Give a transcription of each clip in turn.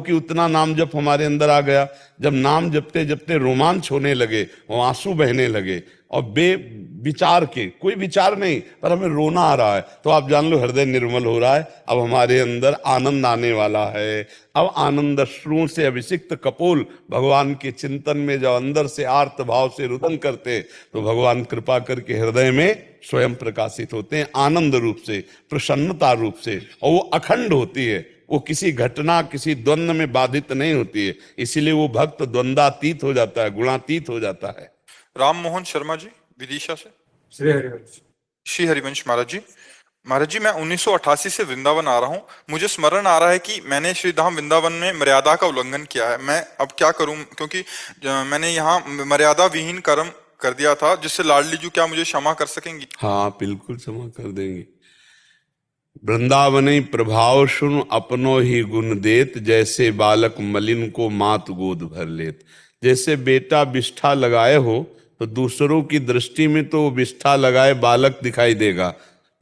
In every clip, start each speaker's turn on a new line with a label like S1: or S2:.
S1: कि उतना नाम जप हमारे अंदर आ गया। जब नाम जपते जपते रोमांच होने लगे, वो आंसू बहने लगे, और बे विचार के, कोई विचार नहीं, पर हमें रोना आ रहा है, तो आप जान लो हृदय निर्मल हो रहा है। अब हमारे अंदर आनंद आने वाला है। अब आनंद अश्रुओं से अभिषिक्त कपोल भगवान के चिंतन में जब अंदर से आर्त भाव से रुदन करते, तो भगवान कृपा करके हृदय में स्वयं प्रकाशित होते हैं, आनंद रूप से, प्रसन्नता रूप से, और वो अखंड होती है। वो किसी घटना, किसी द्वंद्व में बाधित नहीं होती है, इसीलिए वो भक्त द्वंद्वातीत हो जाता है, गुणातीत हो जाता है।
S2: राम मोहन शर्मा जी विदिशा से।
S3: श्री हरिवंश।
S2: श्री हरिवंश महाराज जी। महाराज जी, मैं 1988 से वृंदावन आ रहा हूँ। मुझे स्मरण आ रहा है कि मैंने श्रीधाम वृंदावन में मर्यादा का उल्लंघन किया है। मैं अब क्या करूं, क्योंकि मैंने यहाँ मर्यादा विहीन कर्म कर दिया था, जिससे लाडली जी क्या मुझे क्षमा कर सकेंगी?
S1: हाँ, बिल्कुल क्षमा कर देंगे। वृंदावनी प्रभाव सुन अपनो ही गुण देत, जैसे बालक मलिन को मात गोद भर लेत। जैसे बेटा बिष्ठा लगाए हो, तो दूसरों की दृष्टि में तो बिष्ठा लगाए बालक दिखाई देगा,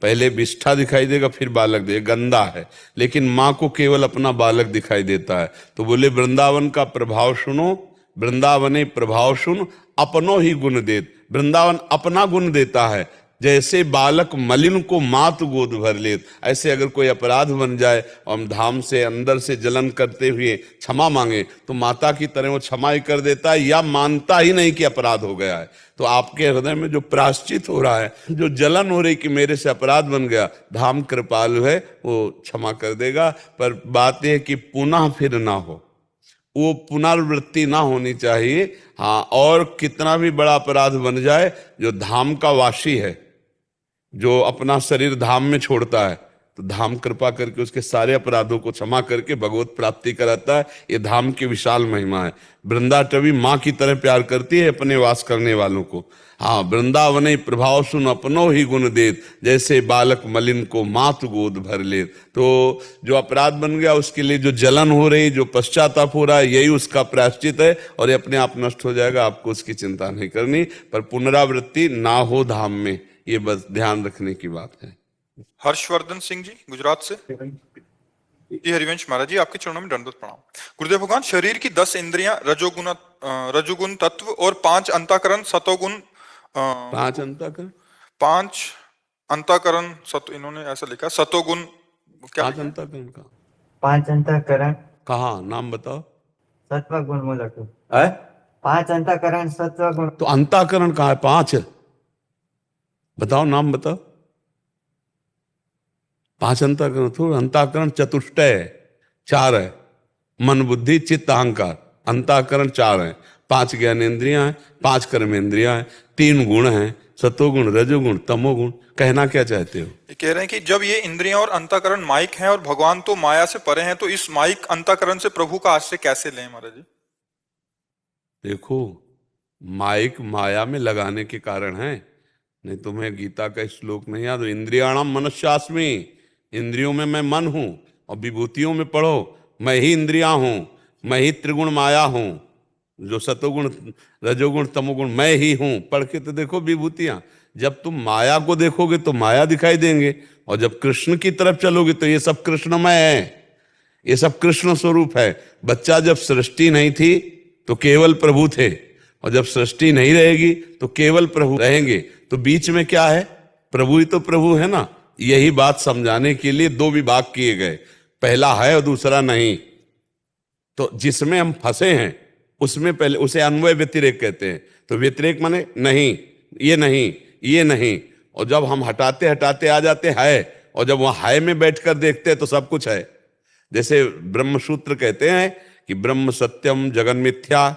S1: पहले बिष्ठा दिखाई देगा फिर बालक देगा, गंदा है, लेकिन माँ को केवल अपना बालक दिखाई देता है। तो बोले वृंदावन का प्रभाव सुनो, वृंदावने प्रभाव सुन अपनो ही गुण देत। वृंदावन अपना गुण देता है, जैसे बालक मलिन को मात गोद भर लेत। ऐसे अगर कोई अपराध बन जाए और हम धाम से अंदर से जलन करते हुए क्षमा मांगे, तो माता की तरह वो क्षमा ही कर देता है, या मानता ही नहीं कि अपराध हो गया है। तो आपके हृदय में जो प्रायश्चित हो रहा है, जो जलन हो रही कि मेरे से अपराध बन गया, धाम कृपालु है, वो क्षमा कर देगा। पर बात यह कि पुनः फिर ना हो, वो पुनरावृत्ति ना होनी चाहिए। हाँ, और कितना भी बड़ा अपराध बन जाए, जो धाम का वासी है, जो अपना शरीर धाम में छोड़ता है, तो धाम कृपा करके उसके सारे अपराधों को क्षमा करके भगवत प्राप्ति कराता है। ये धाम की विशाल महिमा है। वृंदाटवी माँ की तरह प्यार करती है अपने वास करने वालों को। हाँ, वृंदावन प्रभाव सुन अपनो ही गुण देत, जैसे बालक मलिन को मात गोद भर ले। तो जो अपराध बन गया उसके लिए जो जलन हो रही, जो पश्चाताप हो रहा है, यही उसका प्रायश्चित है, और ये अपने आप नष्ट हो जाएगा। आपको उसकी चिंता नहीं करनी, पर पुनरावृत्ति ना हो धाम में, ये बस ध्यान रखने की बात है।
S2: हर्षवर्धन सिंह जी गुजरात से। जी हरिवंश महाराज जी, आपके चरणों में दंडवत प्रणाम। गुरुदेव भगवान, शरीर की 10 इंद्रियां रजोगुण तत्व और 5 अंतःकरण सतोगुण,
S1: 5 अंतःकरण,
S2: 5 अंतःकरण सतो, इन्होंने ऐसा लिखा, सतोगुण क्या?
S1: 5 अंतःकरण का
S3: 5 अंतःकरण
S1: कहा, नाम बताओ।
S3: सत्व गुण मूलक है। 5 अंतःकरण सत्व गुण।
S1: तो अंतःकरण कहाँ है? 5 बताओ, नाम बताओ। 5 अंतःकरण थोड़ा, अंतःकरण चतुष्टय है, 4 है, मन बुद्धि चित्त अहंकार। अंतःकरण 4 है, 5 ज्ञानेंद्रियां हैं, 5 कर्मेंद्रियां हैं, 3 गुण हैं, सतोगुण रजोगुण तमोगुण। कहना क्या चाहते हो?
S2: कह रहे हैं कि जब ये इंद्रियां और अंतःकरण माइक हैं और भगवान तो माया से परे हैं, तो इस माइक अंतःकरण से प्रभु का आश्रय कैसे लें महाराज जी?
S1: देखो, माइक माया में लगाने के कारण है, नहीं तुम्हें गीता का श्लोक नहीं याद? इंद्रियाणाम मनस्यास्मि, इंद्रियों में मैं मन हूं, और विभूतियों में पढ़ो मैं ही इंद्रियां हूं, मैं ही त्रिगुण माया हूं, जो सतोगुण रजोगुण तमोगुण मैं ही हूं। पढ़ के तो देखो विभूतियां। जब तुम माया को देखोगे तो माया दिखाई देंगे, और जब कृष्ण की तरफ चलोगे तो ये सब कृष्णमय है, ये सब कृष्ण स्वरूप है। बच्चा जब सृष्टि नहीं थी तो केवल प्रभु थे, और जब सृष्टि नहीं रहेगी तो केवल प्रभु रहेंगे। तो बीच में क्या है? प्रभु ही तो प्रभु है ना। यही बात समझाने के लिए 2 विभाग किए गए, पहला है और दूसरा नहीं। तो जिसमें हम फंसे हैं उसमें पहले उसे अन्वय व्यतिरेक कहते हैं। तो व्यतिरेक माने नहीं, ये नहीं, ये नहीं, और जब हम हटाते हटाते आ जाते है, और जब वहां है में बैठकर देखते हैं तो सब कुछ है। जैसे ब्रह्मसूत्र कहते हैं कि ब्रह्म सत्यम जगन मिथ्या,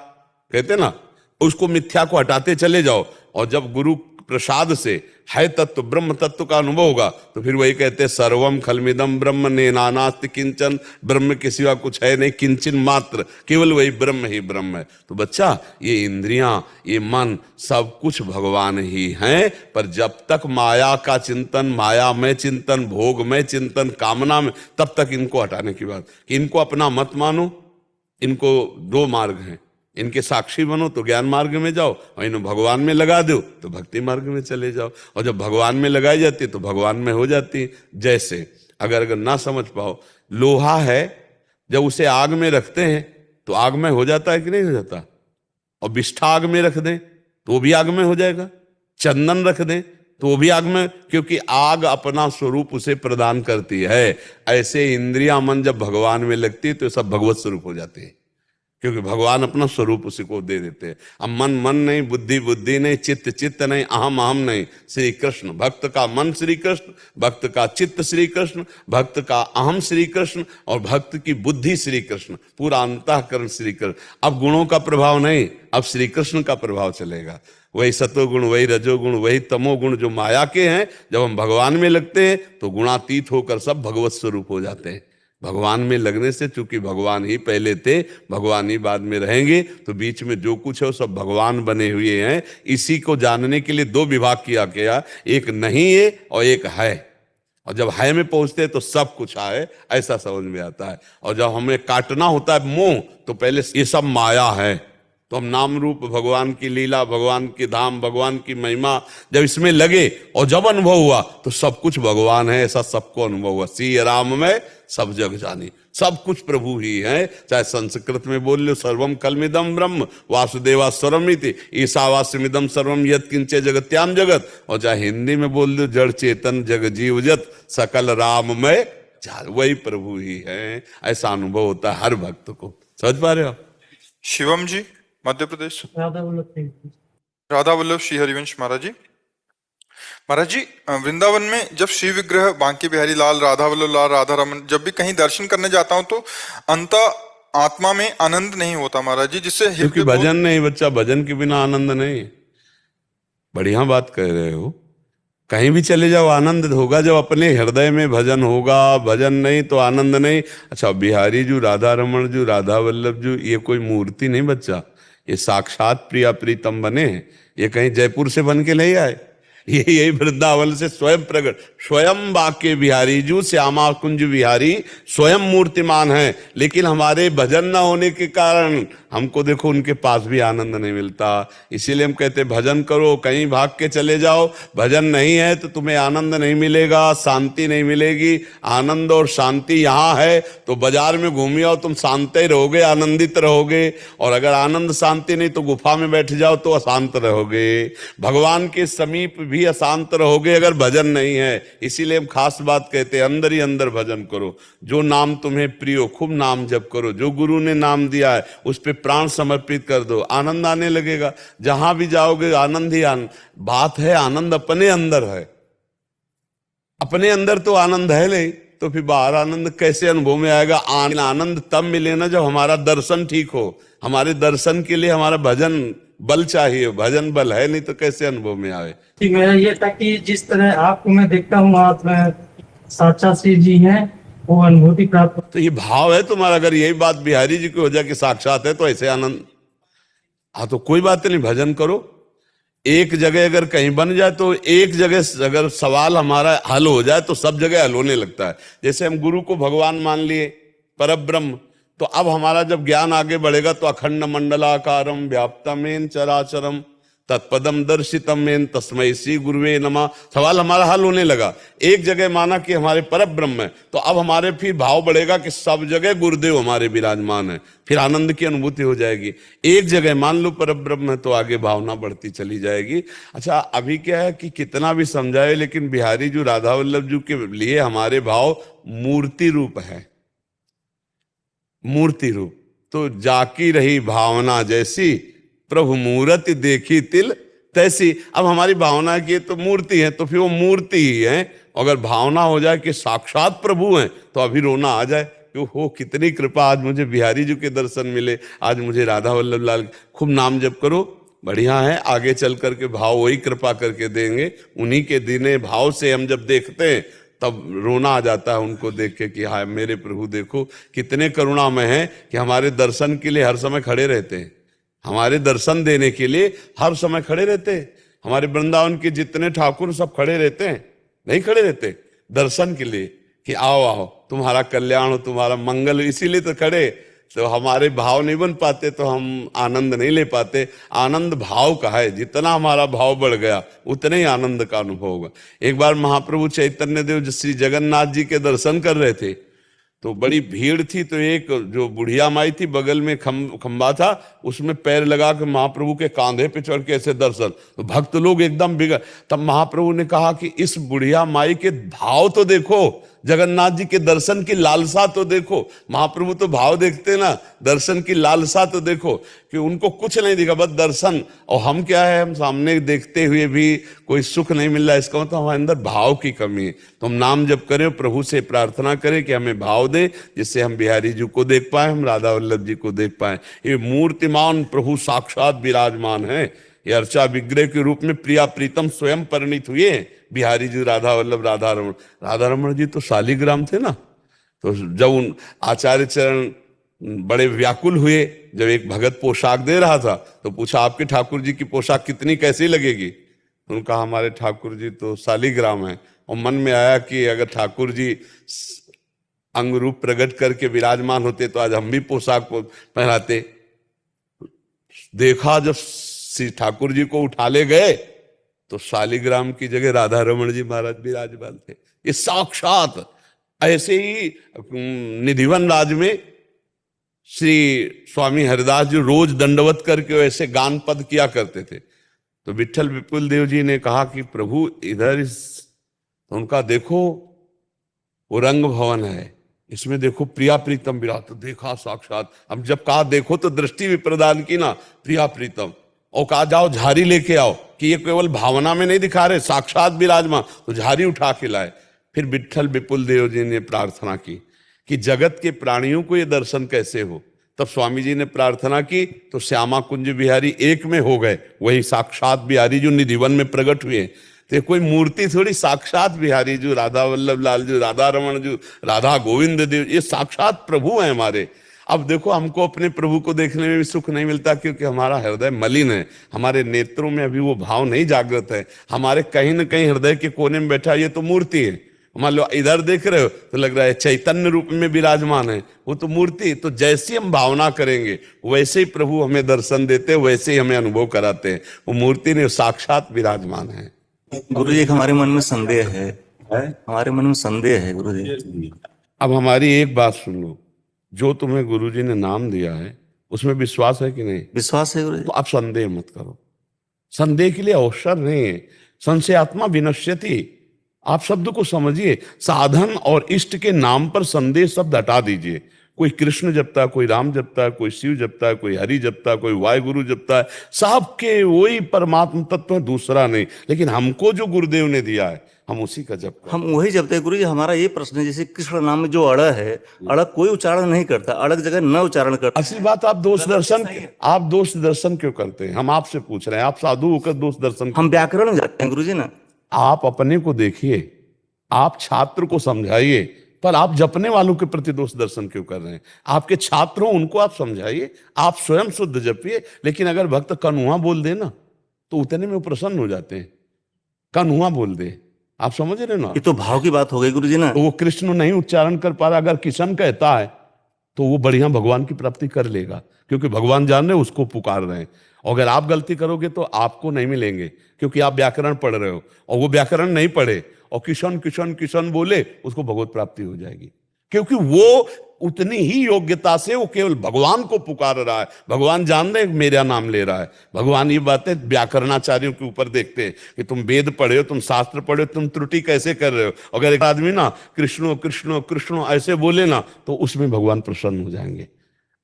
S1: कहते ना, उसको मिथ्या को हटाते चले जाओ, और जब गुरु प्रसाद से है तत्व ब्रह्म तत्व का अनुभव होगा, तो फिर वही कहते हैं सर्वम खलमिदम ब्रह्म ने नानास्ति किंचन, ब्रह्म के सिवा कुछ है नहीं, किंचन मात्र, केवल वही ब्रह्म ही ब्रह्म है। तो बच्चा, ये इंद्रियां, ये मन, सब कुछ भगवान ही हैं, पर जब तक माया का चिंतन, माया में चिंतन, भोग में चिंतन, कामना में, तब तक इनको हटाने की बात। कि इनको अपना मत मानो, इनको 2 मार्ग हैं, इनके साक्षी बनो तो ज्ञान मार्ग में जाओ, और इन्हें भगवान में लगा दो तो भक्ति मार्ग में चले जाओ। और जब भगवान में लगाई जाती है तो भगवान में हो जाती है। जैसे अगर ना समझ पाओ, लोहा है जब उसे आग में रखते हैं तो आग में हो जाता है कि नहीं हो जाता? और बिष्ठा आग में रख दें तो वो भी आग में हो जाएगा, चंदन रख दें तो वो भी आग में, क्योंकि आग अपना स्वरूप उसे प्रदान करती है। ऐसे इंद्रियां मन जब भगवान में लगती है तो सब भगवत स्वरूप हो जाते हैं, क्योंकि भगवान अपना स्वरूप उसी को दे देते हैं। अब मन मन नहीं, बुद्धि बुद्धि नहीं, चित्त चित्त नहीं, अहम अहम नहीं, श्री कृष्ण। भक्त का मन श्री कृष्ण, भक्त का चित्त श्री कृष्ण, भक्त का अहम श्री कृष्ण और भक्त की बुद्धि श्री कृष्ण, पूरा अंतःकरण श्री कृष्ण। अब गुणों का प्रभाव नहीं, अब श्री कृष्ण का प्रभाव चलेगा। वही सतोगुण, वही रजोगुण, वही तमोगुण जो माया के हैं, जब हम भगवान में लगते हैं तो गुणातीत होकर सब भगवत स्वरूप हो जाते हैं। भगवान में लगने से, चूंकि भगवान ही पहले थे, भगवान ही बाद में रहेंगे, तो बीच में जो कुछ है वो सब भगवान बने हुए हैं। इसी को जानने के लिए दो विभाग किया गया, एक नहीं है और एक है। और जब है में पहुंचते हैं तो सब कुछ है, ऐसा समझ में आता है। और जब हमें काटना होता है मोह, तो पहले ये सब माया है, तो हम नाम रूप भगवान की लीला, भगवान की धाम, भगवान की महिमा जब इसमें लगे और जब अनुभव हुआ तो सब कुछ भगवान है, ऐसा सबको अनुभव हुआ। सी राम में सब जग जानी, सब कुछ प्रभु ही है। चाहे संस्कृत में बोल लो सर्वम कलमिदम ब्रह्म वासुदेवा स्वरमिति ईशावास्यमिदम सर्वम यत् किंचे जगत्याम जगत, और चाहे हिंदी में बोल लो जड़ चेतन जग जीव जत सकल राम में जान, वही प्रभु ही है। ऐसा अनुभव होता है हर भक्त को। समझ पा रहे हो?
S2: शिवम जी, मध्य प्रदेश।
S3: राधा वल्लभ
S2: राधा वल्लभ श्री हरिवंश महाराज जी। महाराज जी, वृंदावन में जब श्री विग्रह बांके बिहारी लाल, राधा वल्लभ लाल, राधा रमन, जब भी कहीं दर्शन करने जाता हूं तो अंत आत्मा में आनंद नहीं होता महाराज जी, जिससे
S1: क्योंकि भजन नहीं बच्चा, भजन के बिना आनंद नहीं। बढ़िया बात कह रहे हो, कहीं भी चले जाओ आनंद होगा जब अपने हृदय में भजन होगा। भजन नहीं तो आनंद नहीं। अच्छा, बिहारी जी, राधा रमन जी, राधा वल्लभ जी, ये कोई मूर्ति नहीं बच्चा, ये साक्षात प्रिया प्रीतम बने हैं। ये कहीं जयपुर से बन के नहीं आए, ये यही वृंदावन से स्वयं प्रकट, स्वयं बांके बिहारी जू श्यामा कुंज बिहारी स्वयं मूर्तिमान है। लेकिन हमारे भजन न होने के कारण हमको देखो उनके पास भी आनंद नहीं मिलता। इसीलिए हम कहते भजन करो, कहीं भाग के चले जाओ, भजन नहीं है तो तुम्हें आनंद नहीं मिलेगा, शांति नहीं मिलेगी। आनंद और शांति यहाँ है तो बाजार में घूमी आओ, तुम शांत ही रहोगे, आनंदित रहोगे। और अगर आनंद शांति नहीं तो गुफा में बैठ जाओ तो अशांत रहोगे, भगवान के समीप भी अशांत रहोगे अगर भजन नहीं है। इसीलिए हम खास बात कहते हैं, अंदर ही अंदर भजन करो। जो नाम तुम्हें प्रिय हो खूब नाम जप करो, जो गुरु ने नाम दिया है उस पर प्राण समर्पित कर दो, आनंद आने लगेगा। जहां भी जाओगे आनंद ही आनंद। बात है आनंद अपने अंदर है, अपने अंदर तो आनंद है नहीं तो फिर बाहर आनंद कैसे अनुभव में आएगा? आनंद तब मिले ना जब हमारा दर्शन ठीक हो। हमारे दर्शन के लिए हमारा भजन बल चाहिए, भजन बल है नहीं तो कैसे अनुभव में आए?
S3: ठीक, मेरा ये था कि जिस तरह आपको मैं देखता हूँ आप साक्षात श्री जी हैं, वो अनुभूति प्राप्त।
S1: तो ये भाव है तुम्हारा। अगर यही बात बिहारी जी की हो जाए कि साक्षात है तो ऐसे आनंद, हाँ तो कोई बात नहीं, भजन करो। एक जगह अगर कहीं बन जाए तो एक जगह अगर सवाल हमारा हल हो जाए तो सब जगह हल होने लगता है। जैसे हम गुरु को भगवान मान लिए, परब्रह्म, तो अब हमारा जब ज्ञान आगे बढ़ेगा तो अखंड मंडलाकारम व्याप्तमेन चराचरम तत्पदम दर्शितम मेन तस्मै श्री गुरुवे नमः, सवाल हमारा हल होने लगा। एक जगह माना कि हमारे परब्रह्म है तो अब हमारे फिर भाव बढ़ेगा कि सब जगह गुरुदेव हमारे विराजमान है, फिर आनंद की अनुभूति हो जाएगी। एक जगह मान लो परब्रह्म है तो आगे भावना बढ़ती चली जाएगी। अच्छा, अभी क्या है कि कितना भी समझाए लेकिन बिहारी जी राधा वल्लभ जी के लिए हमारे भाव मूर्ति रूप है, मूर्ति रूप। तो जाकी रही भावना जैसी प्रभु मूर्ति देखी तिल तैसी। अब हमारी भावना की तो मूर्ति है तो फिर वो मूर्ति ही है। अगर भावना हो जाए कि साक्षात प्रभु हैं तो अभी रोना आ जाए कि हो कितनी कृपा, आज मुझे बिहारी जी के दर्शन मिले, आज मुझे राधा वल्लभ लाल। खूब नाम जप करो, बढ़िया है। आगे चल करके भाव वही कृपा करके देंगे। उन्हीं के दीने भाव से हम जब देखते हैं तब रोना आ जाता है उनको देख के कि हाय मेरे प्रभु देखो कितने करुणामय हैं कि हमारे दर्शन के लिए हर समय खड़े रहते हैं, हमारे दर्शन देने के लिए हर समय खड़े रहते हैं। हमारे वृंदावन के जितने ठाकुर सब खड़े रहते हैं, नहीं खड़े रहते दर्शन के लिए कि आओ आओ तुम्हारा कल्याण हो, तुम्हारा मंगल, इसीलिए तो खड़े। तो हमारे भाव नहीं बन पाते तो हम आनंद नहीं ले पाते। आनंद भाव का है, जितना हमारा भाव बढ़ गया उतने ही आनंद का अनुभव होगा। एक बार महाप्रभु चैतन्य देव श्री जगन्नाथ जी के दर्शन कर रहे थे तो बड़ी भीड़ थी, तो एक जो बुढ़िया माई थी बगल में खंबा था, उसमें पैर लगा के महाप्रभु के कांधे पे चढ़ के ऐसे दर्शन, तो भक्त लोग एकदम बिगड़। तब महाप्रभु ने कहा कि इस बुढ़िया माई के भाव तो देखो, जगन्नाथ जी के दर्शन की लालसा तो देखो। महाप्रभु तो भाव देखते ना, दर्शन की लालसा तो देखो, कि उनको कुछ नहीं दिखा, बस दर्शन। और हम क्या है, हम सामने देखते हुए भी कोई सुख नहीं मिल रहा, इसका मतलब हमारे अंदर भाव की कमी है। तो हम नाम जप करें, प्रभु से प्रार्थना करें कि हमें भाव दे, जिससे हम बिहारी जी को देख पाए, हम राधा वल्लभ जी को देख पाए। ये मूर्तिमान प्रभु साक्षात विराजमान है, ये अर्चा विग्रह के रूप में प्रिया प्रीतम स्वयं परिणित हुए बिहारी जी, राधा वल्लभ, राधा रमण। राधा रमण जी तो शालिग्राम थे ना, तो जब उन आचार्य चरण बड़े व्याकुल हुए, जब एक भगत पोशाक दे रहा था तो पूछा आपके ठाकुर जी की पोशाक कितनी कैसी लगेगी? उन्होंने कहा हमारे ठाकुर जी तो शालिग्राम है। और मन में आया कि अगर ठाकुर जी अंग रूप प्रकट करके विराजमान होते तो आज हम भी पोशाक पहनाते। देखा जब श्री ठाकुर जी को उठा ले गए तो शालिग्राम की जगह राधा रमण जी महाराज विराजमान थे। ये साक्षात ऐसे ही निधिवन राज में श्री स्वामी हरिदास जी रोज दंडवत करके ऐसे गान पद किया करते थे। तो विठल विपुल देव जी ने कहा कि प्रभु इधर तो उनका देखो वो रंग भवन है, इसमें देखो प्रिया प्रीतम विराट। तो देखा साक्षात, हम जब कहा देखो तो दृष्टि भी प्रदान की ना, प्रिया प्रीतम। और कहा जाओ झाड़ी लेके आओ, कि ये केवल भावना में नहीं दिखा रहे, साक्षात विराजमान। तो झाड़ी उठा के लाए। फिर विठल विपुल देव जी ने प्रार्थना की कि जगत के प्राणियों को ये दर्शन कैसे हो। तब स्वामी जी ने प्रार्थना की तो श्यामा कुंज बिहारी एक में हो गए, वही साक्षात बिहारी जो निधिवन में प्रकट हुए। तो कोई मूर्ति थोड़ी, साक्षात बिहारी जो, राधा वल्लभ लाल जो, राधा रमण जो, राधा गोविंद देव, ये साक्षात प्रभु हैं हमारे। अब देखो हमको अपने प्रभु को देखने में भी सुख नहीं मिलता, क्योंकि हमारा हृदय मलिन है, हमारे नेत्रों में अभी वो भाव नहीं जागृत है। हमारे कहीं न कहीं हृदय के कोने में बैठा ये तो मूर्ति है। मान लो इधर देख रहे हो तो लग रहा है चैतन्य रूप में विराजमान है, वो तो मूर्ति। तो जैसी हम भावना करेंगे वैसे ही प्रभु हमें दर्शन देते हैं, वैसे ही हमें अनुभव कराते हैं। वो मूर्ति नहीं, साक्षात विराजमान है।
S4: गुरु जी, हमारे मन में संदेह है, हमारे मन में संदेह है गुरु जी।
S1: अब हमारी एक बात सुन लो, जो तुम्हें गुरु जी ने नाम दिया है उसमें विश्वास है कि नहीं?
S4: विश्वास है गुरु जी।
S1: तो आप संदेह मत करो, संदेह के लिए अवसर नहीं है। संशयात्मा विनश्यति, आप शब्द को समझिए। साधन और इष्ट के नाम पर संदेह शब्द हटा दीजिए। कोई कृष्ण जपता है, कोई राम जपता है, कोई शिव जपता है, कोई हरि जपता है, कोई वाहिगुरु जपता है, सबके वही परमात्मा तत्व है, दूसरा नहीं। लेकिन हमको जो गुरुदेव ने दिया है हम उसी का जप,
S4: हम वही जपते हैं गुरु जी। हमारा ये प्रश्न है, जैसे कृष्ण नाम में जो अड़ है, अड़ कोई उच्चारण नहीं करता, अलग जगह न उच्चारण करता।
S1: असली बात आप दोष दर्शन क्यों करते हैं? हम आपसे पूछ रहे हैं, आप साधु होकर दोष दर्शन।
S4: हम व्याकरण में जाते हैं गुरु जी ना।
S1: आप अपने को देखिए, आप छात्र को समझाइए, पर आप जपने वालों के प्रति दोष दर्शन क्यों कर रहे हैं? आपके छात्र हो उनको आप समझाइए, आप स्वयं शुद्ध जपिए। लेकिन अगर भक्त कन्हुआ बोल दे ना तो उतने में प्रसन्न हो जाते हैं। कन्हुआ बोल दे, आप समझ रहे ना?
S4: ये तो भाव की बात हो गई गुरु जी ना।
S1: तो वो कृष्ण नहीं उच्चारण कर पा रहा, अगर किशन कहता है तो वो बढ़िया भगवान की प्राप्ति कर लेगा, क्योंकि भगवान जान रहे उसको पुकार रहे हैं। और अगर आप गलती करोगे तो आपको नहीं मिलेंगे, क्योंकि आप व्याकरण पढ़ रहे हो और वो व्याकरण नहीं पढ़े और किशन किशन किशन बोले, उसको भगवत प्राप्ति हो जाएगी। क्योंकि वो उतनी ही योग्यता से वो केवल भगवान को पुकार रहा है। भगवान जान रहे मेरा नाम ले रहा है। भगवान ये बातें व्याकरणाचार्यों के ऊपर देखते हैं कि तुम वेद पढ़े हो, तुम शास्त्र पढ़े हो, तुम त्रुटि कैसे कर रहे हो। अगर एक आदमी ना कृष्णो कृष्णो कृष्णो ऐसे बोले ना तो उसमें भगवान प्रसन्न हो जाएंगे।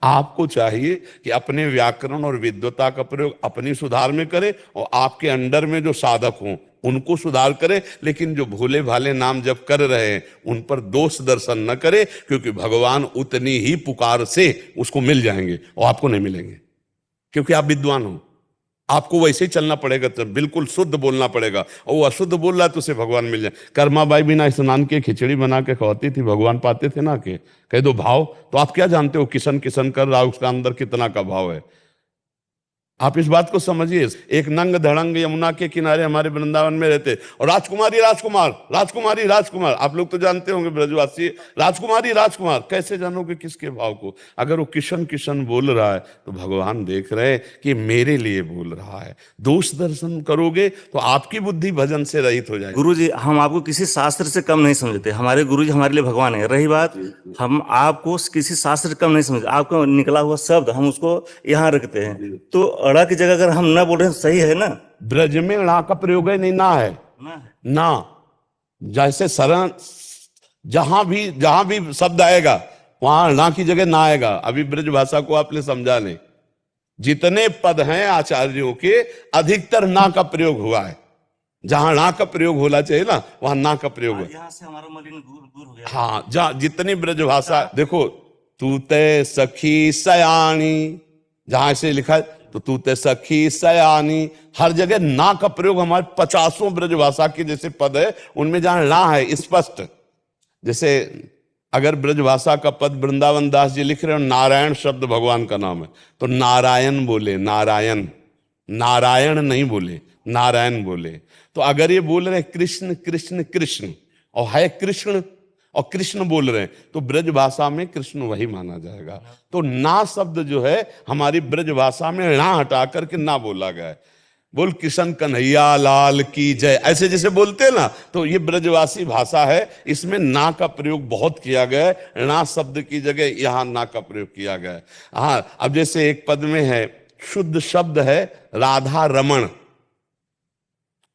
S1: आपको चाहिए कि अपने व्याकरण और विद्वता का प्रयोग अपनी सुधार में करें और आपके अंडर में जो साधक हों उनको सुधार करें। लेकिन जो भोले भाले नाम जब कर रहे हैं उन पर दोष दर्शन न करें, क्योंकि भगवान उतनी ही पुकार से उसको मिल जाएंगे और आपको नहीं मिलेंगे, क्योंकि आप विद्वान हो। आपको वैसे ही चलना पड़ेगा, तो बिल्कुल शुद्ध बोलना पड़ेगा। और वो अशुद्ध बोल रहा है तो उसे भगवान मिल जाए। कर्माबाई बिना स्नान के खिचड़ी बना के खवाती थी, भगवान पाते थे ना के कह दो भाव। तो आप क्या जानते हो किशन किशन कर रहा, उसका अंदर कितना का भाव है। आप इस बात को समझिए। एक नंग धड़ंग यमुना के किनारे हमारे वृंदावन में रहते और राजकुमारी राजकुमार, राजकुमारी राजकुमार। आप लोग तो जानते होंगे ब्रजवासी, राजकुमारी राजकुमार। कैसे जानोगे किसके भाव को? अगर वो किशन किशन बोल रहा है तो भगवान देख रहे हैं कि मेरे लिए बोल रहा है। दोष दर्शन करोगे तो आपकी बुद्धि भजन से रहित हो जाएगी।
S4: गुरु जी, हम आपको किसी शास्त्र से कम नहीं समझते। हमारे गुरु जी हमारे लिए भगवान है। रही बात, हम आपको किसी शास्त्र से कम नहीं समझते। आपका निकला हुआ शब्द हम उसको यहाँ रखते हैं। तो अड़ा की जगह अगर हम ना बोल रहे हैं, सही है ना?
S1: ब्रज में णा का प्रयोग है, नहीं ना है ना। जैसे शरण, जहां भी शब्द आएगा वहां णा की जगह ना आएगा। अभी ब्रज भाषा को आपने समझा नहीं। जितने पद हैं आचार्यों के, अधिकतर ना का प्रयोग हुआ है। जहां णा का प्रयोग होना चाहिए ना, वहां ना का प्रयोग हुआ।
S4: यहाँ से हमारा मलिन दूर हो गया।
S1: हाँ, जहां जितनी ब्रज भाषा देखो, तू ते सखी सयानी, जहां से लिखा है तो तू ते सखी सयानी, हर जगह ना का प्रयोग। हमारे 50 ब्रज भाषा के जैसे पद है, उनमें जहां ना है स्पष्ट। जैसे अगर ब्रजभाषा का पद वृंदावन दास जी लिख रहे हो, नारायण शब्द भगवान का नाम है, तो नारायण बोले, नारायण, नारायण नहीं बोले, नारायण बोले। तो अगर ये बोल रहे कृष्ण कृष्ण कृष्ण और है कृष्ण और कृष्ण बोल रहे हैं, तो ब्रज भाषा में कृष्ण वही माना जाएगा। तो ना शब्द जो है हमारी ब्रज भाषा में ना हटा करके ना बोला गया है। बोल किशन कन्हैया लाल की जय, ऐसे जैसे बोलते हैं ना, तो ये ब्रजवासी भाषा है। इसमें ना का प्रयोग बहुत किया गया है। ना शब्द की जगह यहां ना का प्रयोग किया गया है। हाँ, अब जैसे एक पद में है, शुद्ध शब्द है राधा रमण,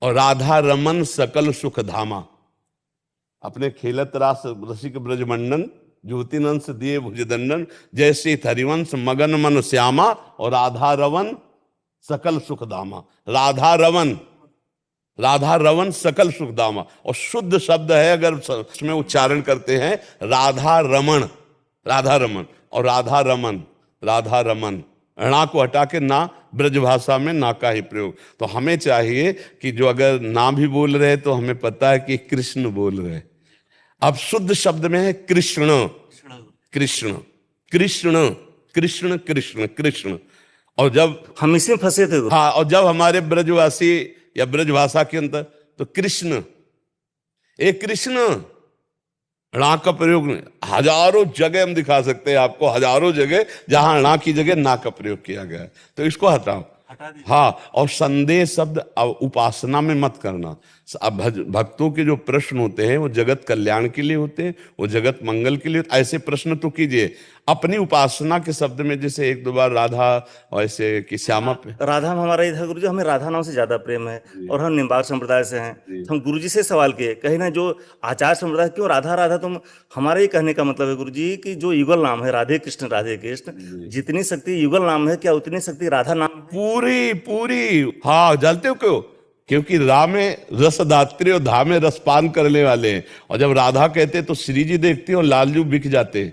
S1: और राधा रमन सकल सुख धामा। अपने खेलत रास रसिक ब्रजमंडन, ज्योतिनंस दिए भुजदंडन, जैसे हरिवंश मगन मन श्यामा, और राधा रवन सकल सुखदामा। राधा रवन सकल सुखदामा। और शुद्ध शब्द है, अगर उसमें उच्चारण करते हैं, राधा रमण, राधा रमन और राधा रमन, राधा रमन। णा को हटा के ना, ब्रजभाषा में ना का ही प्रयोग। तो हमें चाहिए कि जो अगर ना भी बोल रहे तो हमें पता है कि कृष्ण बोल रहे। अब शुद्ध शब्द में है कृष्ण, कृष्ण कृष्ण कृष्ण कृष्ण कृष्ण। और जब
S4: हम इसी में फंसे थे।
S1: हाँ, और जब हमारे ब्रजवासी या ब्रजभाषा के अंदर, तो कृष्ण, एक कृष्ण, णा का प्रयोग नहीं। हजारों जगह हम दिखा सकते हैं आपको, हजारों जगह जहां णा की जगह ना का प्रयोग किया गया है। तो इसको हटाओ। हाँ, और संदेह शब्द उपासना में मत करना। अब भक्तों के जो प्रश्न होते हैं वो जगत कल्याण के लिए होते हैं, वो जगत मंगल के लिए। ऐसे प्रश्न तो कीजिए अपनी उपासना के शब्द में। जैसे एक दो बार राधा, ऐसे कि श्यामा पे,
S4: राधा में हमारा इधर गुरुजी, हमें राधा नाम से ज्यादा प्रेम है और हम निम्बार्क संप्रदाय से हैं। तो हम गुरुजी से सवाल किए, कहीं ना जो आचार्य संप्रदाय, क्यों राधा राधा? तुम, हमारा ये कहने का मतलब है गुरुजी कि जो युगल नाम है राधे कृष्ण, जितनी शक्ति युगल नाम है, क्या उतनी शक्ति राधा नाम है?
S1: पूरी। हाँ, जानते हो क्यों? क्योंकि रा में रसदात्री और धा में रसपान करने वाले हैं। और जब राधा कहते तो श्री जी देखते हो लालजू बिक जाते,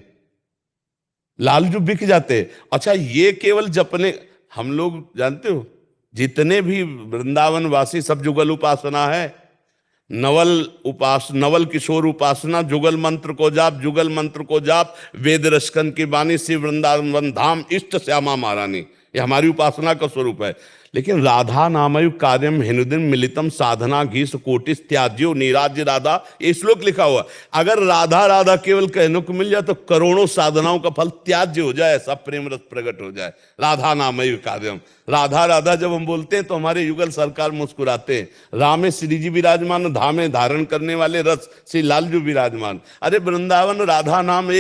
S1: लालजू बिक जाते। अच्छा, ये केवल जपने, हम लोग जानते हो जितने भी वृंदावन वासी सब जुगल उपासना है। नवल किशोर उपासना, जुगल मंत्र को जाप, जुगल मंत्र को जाप, वेद रसकन की बानी, श्री वृंदावन धाम इष्ट श्यामा महारानी, ये हमारी उपासना का स्वरूप है। लेकिन राधा नामयु कार्यम हिनुदिन मिलितम साधना घीस कोटिस त्याज्यो नीराज्य राधा, ये श्लोक लिखा हुआ। अगर राधा राधा केवल कहने को मिल जाए तो करोड़ों साधनाओं का फल त्याज्य हो जाए, सब प्रेम रस प्रकट हो जाए। राधा नामयु कार्यम, राधा राधा जब हम बोलते हैं तो हमारे युगल सरकार मुस्कुराते हैं। राम में श्री जी विराजमान, धाम में धारण करने वाले रस श्री लालजू विराजमान। अरे वृंदावन राधा नाम